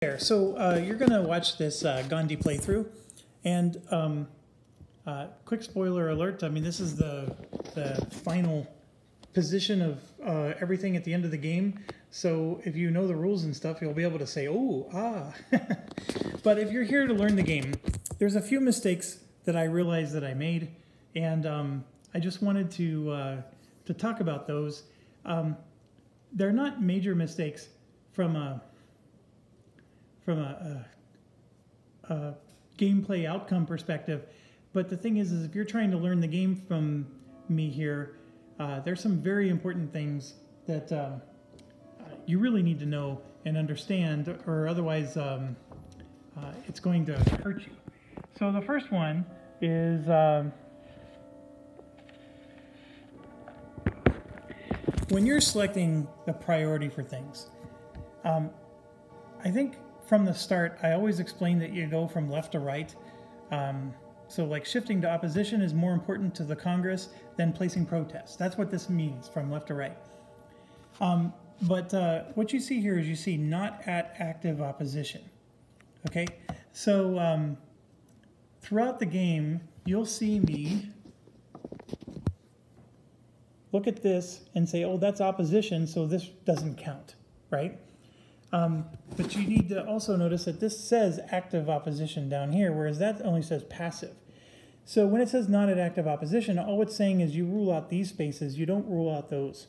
There. So you're going to watch this Gandhi playthrough, and quick spoiler alert. I mean, this is the final position of everything at the end of the game. So if you know the rules and stuff, you'll be able to say, "Oh, ah." But if you're here to learn the game, there's a few mistakes that I realized that I made, and I just wanted to talk about those. They're not major mistakes from a gameplay outcome perspective, but the thing is if you're trying to learn the game from me here, there's some very important things that you really need to know and understand, or otherwise it's going to hurt you. So the first one is when you're selecting the priority for things. I think from the start, I always explain that you go from left to right. So like shifting to opposition is more important to the Congress than placing protests. That's what this means, from left to right. But what you see here is you see not at active opposition. Okay, so throughout the game, you'll see me look at this and say, oh, that's opposition, so this doesn't count, right? But you need to also notice that this says active opposition down here, whereas that only says passive. So when it says not at active opposition, all it's saying is you rule out these spaces, you don't rule out those.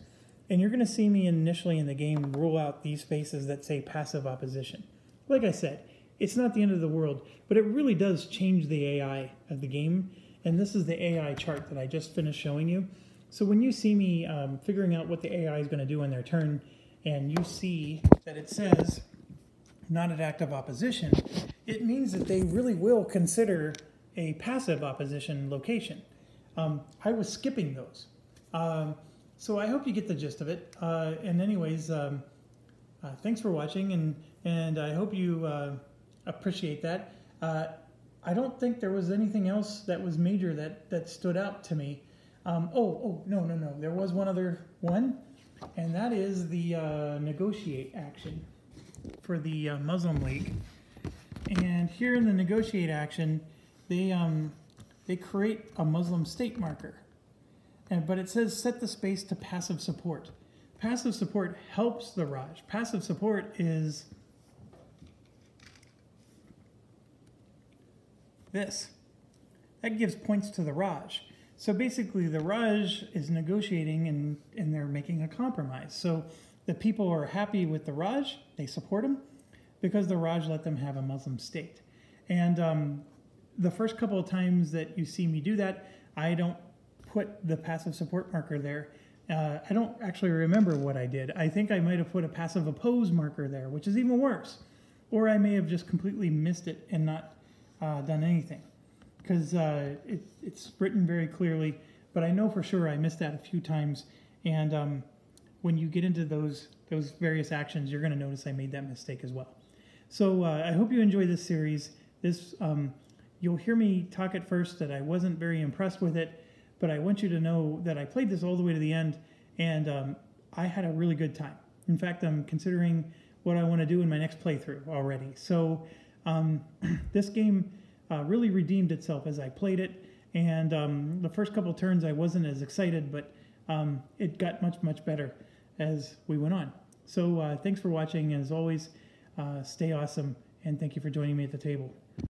And you're going to see me initially in the game rule out these spaces that say passive opposition. Like I said, it's not the end of the world, but it really does change the AI of the game. And this is the AI chart that I just finished showing you. So when you see me figuring out what the AI is going to do in their turn, and you see that it says not at active opposition, it means that they really will consider a passive opposition location. I was skipping those. So I hope you get the gist of it. And anyways, thanks for watching, and I hope you appreciate that. I don't think there was anything else that was major that stood out to me. No. There was one other one. And that is the negotiate action for the Muslim League. And here in the negotiate action, they create a Muslim state marker. But it says set the space to passive support. Passive support helps the Raj. Passive support is this. That gives points to the Raj. So basically, the Raj is negotiating and they're making a compromise. So the people are happy with the Raj, they support him, because the Raj let them have a Muslim state. And the first couple of times that you see me do that, I don't put the passive support marker there. I don't actually remember what I did. I think I might have put a passive oppose marker there, which is even worse. Or I may have just completely missed it and not done anything. Because it's written very clearly, but I know for sure I missed that a few times. And when you get into those various actions, you're going to notice I made that mistake as well. So I hope you enjoy this series. You'll hear me talk at first that I wasn't very impressed with it, but I want you to know that I played this all the way to the end, and I had a really good time. In fact, I'm considering what I want to do in my next playthrough already. So this game really redeemed itself as I played it, and the first couple turns I wasn't as excited, but it got much better as we went on. So thanks for watching, and as always, stay awesome, and thank you for joining me at the table.